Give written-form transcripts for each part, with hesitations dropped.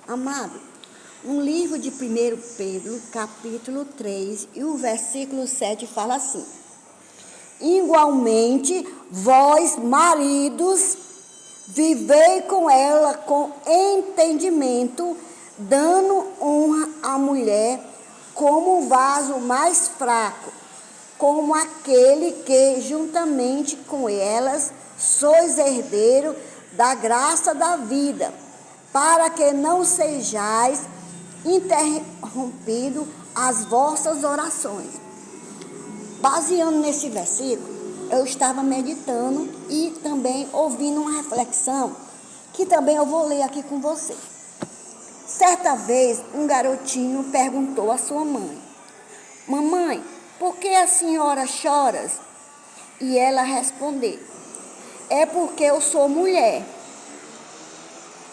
Amado, no livro de 1 Pedro, capítulo 3, e o versículo 7 fala assim: igualmente, vós, maridos, vivei com ela com entendimento, dando honra à mulher como o vaso mais fraco, como aquele que, juntamente com elas, sois herdeiro da graça da vida, para que não sejais interrompido as vossas orações. Baseando nesse versículo, eu estava meditando e também ouvindo uma reflexão, que também eu vou ler aqui com você. Certa vez, um garotinho perguntou à sua mãe: mamãe, por que a senhora chora? E ela respondeu: é porque eu sou mulher.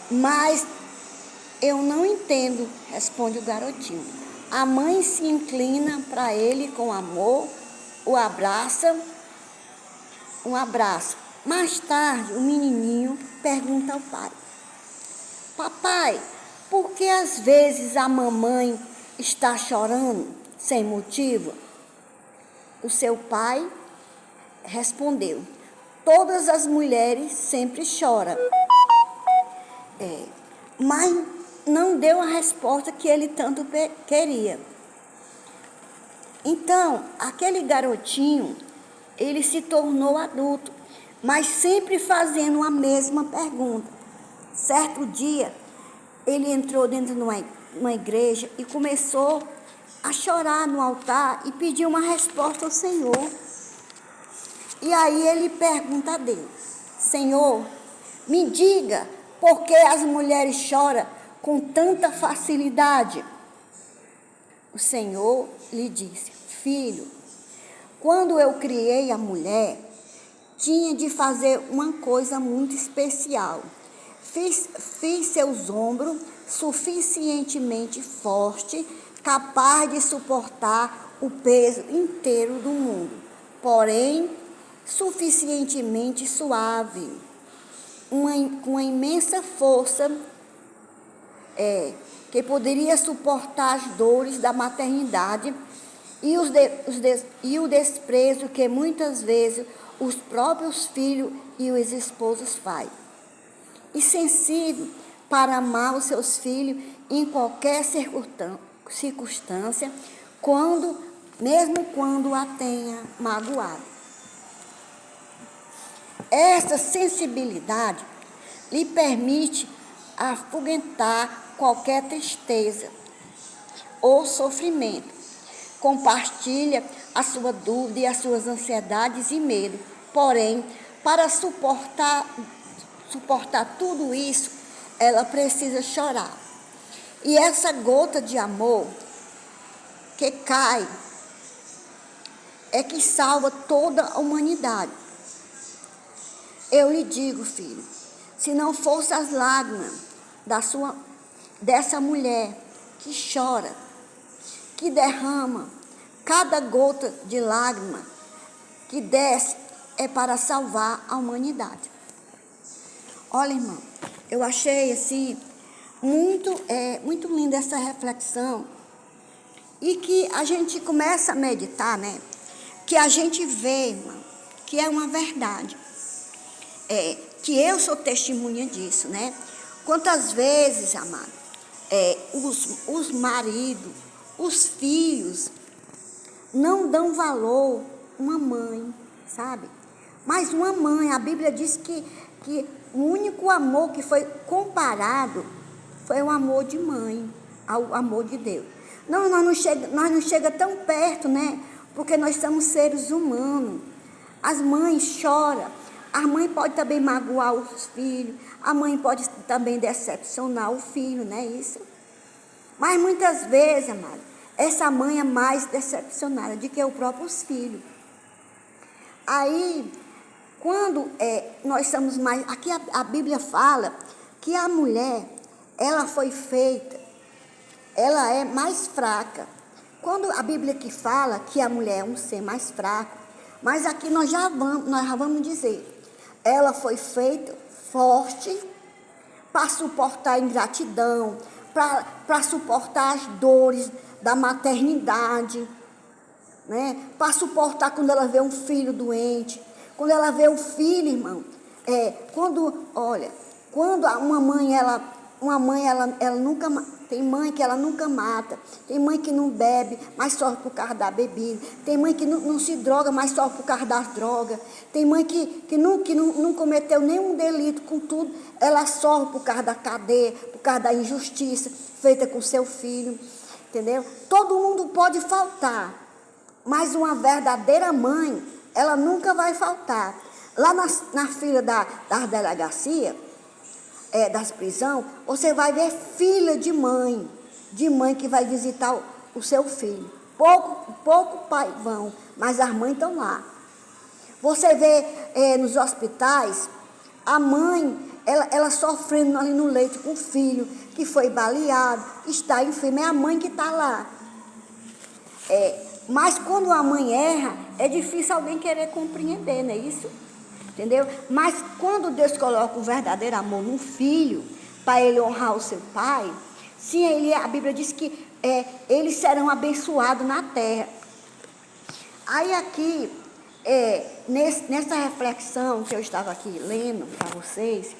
Mas eu não entendo, responde o garotinho. A mãe se inclina para ele com amor, o abraça, um abraço. Mais tarde, o menininho pergunta ao pai: papai, por que às vezes a mamãe está chorando sem motivo? O seu pai respondeu: todas as mulheres sempre choram. Mas não deu a resposta que ele tanto queria. Então, aquele garotinho, ele se tornou adulto, mas sempre fazendo a mesma pergunta. Certo dia, ele entrou dentro de uma igreja e começou a chorar no altar e pediu uma resposta ao Senhor. E aí ele pergunta a Deus: Senhor, me diga por que as mulheres choram com tanta facilidade? O Senhor lhe disse: filho, quando eu criei a mulher, tinha de fazer uma coisa muito especial. Fiz seus ombros suficientemente fortes, capaz de suportar o peso inteiro do mundo, porém suficientemente suave, com uma imensa força, que poderia suportar as dores da maternidade e o desprezo que muitas vezes os próprios filhos e os esposos fazem. E sensível para amar os seus filhos em qualquer circunstância, mesmo quando a tenha magoado. Essa sensibilidade lhe permite afugentar qualquer tristeza ou sofrimento. Compartilha a sua dúvida e as suas ansiedades e medo. Porém, para suportar tudo isso, ela precisa chorar. E essa gota de amor que cai é que salva toda a humanidade. Eu lhe digo, filho, se não fosse as lágrimas dessa mulher que chora, que derrama, cada gota de lágrima que desce é para salvar a humanidade. Olha, irmão, eu achei assim muito linda essa reflexão, e que a gente começa a meditar, né? Que a gente vê, irmão, que é uma verdade. Que eu sou testemunha disso, né? Quantas vezes, amado, os maridos, os filhos não dão valor a uma mãe, sabe? Mas uma mãe, a Bíblia diz que o único amor que foi comparado foi o amor de mãe, ao amor de Deus. Nós não chega tão perto, né? Porque nós somos seres humanos. As mães choram. A mãe pode também magoar os filhos. A mãe pode também decepcionar o filho, não é isso? Mas muitas vezes, amado, essa mãe é mais decepcionada do que os próprios filhos. Aí, quando nós somos mais... Aqui a Bíblia fala que a mulher, ela foi feita, ela é mais fraca. Quando a Bíblia que fala que a mulher é um ser mais fraco, mas aqui nós já vamos dizer, ela foi feita forte para suportar a ingratidão, para suportar as dores da maternidade, né? Para suportar quando ela vê um filho doente, quando ela vê o filho, irmão. Quando uma mãe ela nunca, tem mãe que ela nunca mata, tem mãe que não bebe, mas sofre por causa da bebida, tem mãe que não se droga, mas sofre por causa das drogas, tem mãe que não cometeu nenhum delito, contudo, ela sofre por causa da cadeia, por causa da injustiça feita com seu filho, entendeu? Todo mundo pode faltar, mas uma verdadeira mãe, ela nunca vai faltar. Lá na fila da delegacia, das prisões, você vai ver filha de mãe que vai visitar o seu filho. Pouco pai vão, mas as mães estão lá. Você vê nos hospitais, a mãe, ela sofrendo ali no leito com o filho, que foi baleado, está enfermo, é a mãe que está lá. Mas quando a mãe erra, é difícil alguém querer compreender, não é isso? Entendeu? Mas quando Deus coloca o verdadeiro amor no filho, para ele honrar o seu pai, sim, a Bíblia diz que eles serão abençoados na terra. Aí aqui, nessa reflexão que eu estava aqui lendo para vocês,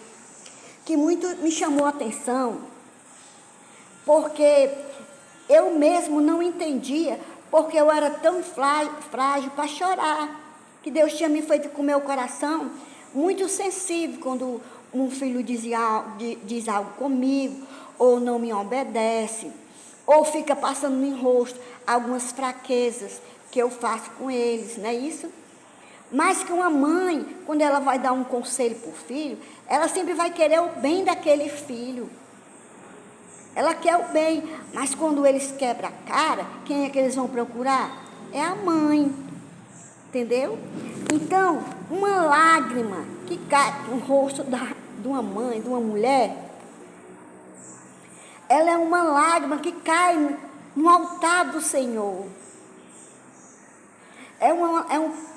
que muito me chamou a atenção, porque eu mesmo não entendia, porque eu era tão frágil para chorar, que Deus tinha me feito com o meu coração muito sensível quando um filho diz algo comigo, ou não me obedece, ou fica passando no rosto algumas fraquezas que eu faço com eles, não é isso? Mas que uma mãe, quando ela vai dar um conselho para o filho, ela sempre vai querer o bem daquele filho. Ela quer o bem, mas quando eles quebram a cara, quem é que eles vão procurar? É a mãe, entendeu? Então, uma lágrima que cai no rosto de uma mãe, de uma mulher, ela é uma lágrima que cai no altar do Senhor.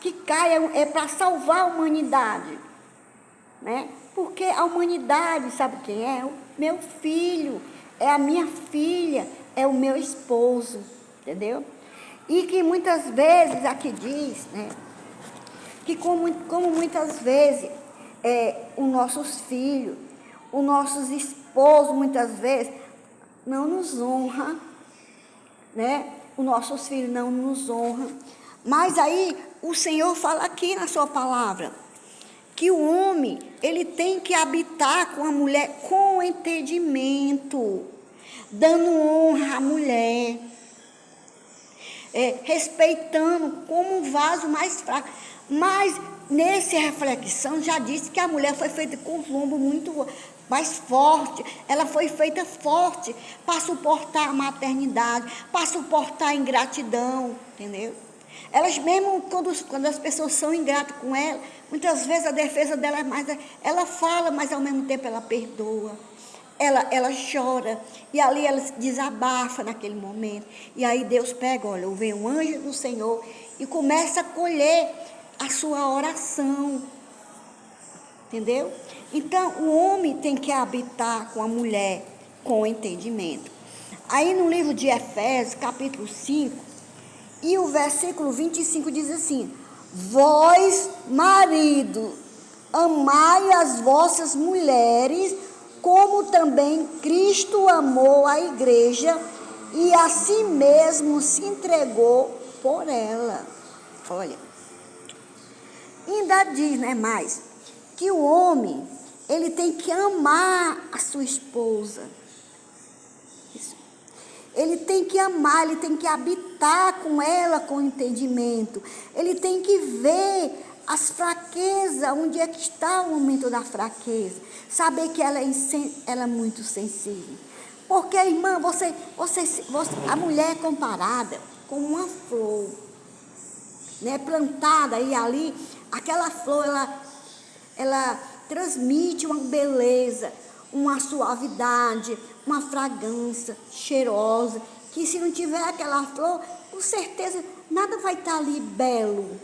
Que cai, para salvar a humanidade, né? Porque a humanidade, sabe quem é? O meu filho, é a minha filha, é o meu esposo, entendeu? E que muitas vezes, aqui diz, né? Que como muitas vezes os nossos filhos, os nossos esposos, muitas vezes, não nos honram, né? Os nossos filhos não nos honram. Mas aí o Senhor fala aqui na sua palavra que o homem, ele tem que habitar com a mulher com entendimento, dando honra à mulher, respeitando como um vaso mais fraco. Mas nessa reflexão já disse que a mulher foi feita com um lombo muito mais forte, ela foi feita forte para suportar a maternidade, para suportar a ingratidão, entendeu? Elas mesmo, quando as pessoas são ingratas com ela, muitas vezes a defesa dela é mais... Ela fala, mas ao mesmo tempo ela perdoa. Ela chora, e ali ela se desabafa naquele momento. E aí Deus pega, olha, vem um anjo do Senhor e começa a colher a sua oração. Entendeu? Então, o homem tem que habitar com a mulher com entendimento. Aí no livro de Efésios, capítulo 5, e o versículo 25 diz assim: vós, marido, amai as vossas mulheres, como também Cristo amou a igreja e a si mesmo se entregou por ela. Olha, ainda diz, né, mais, que o homem, ele tem que amar a sua esposa. Ele tem que amar, ele tem que habitar com ela com entendimento. Ele tem que ver as fraquezas, onde é que está o momento da fraqueza. Saber que ela é muito sensível. Porque, irmã, a mulher é comparada com uma flor, né, plantada e ali, aquela flor, ela transmite uma beleza, uma suavidade, uma fragrância cheirosa, que se não tiver aquela flor, com certeza nada vai estar ali belo.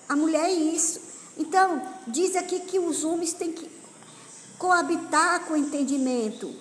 A mulher é isso. Então, diz aqui que os homens têm que coabitar com entendimento.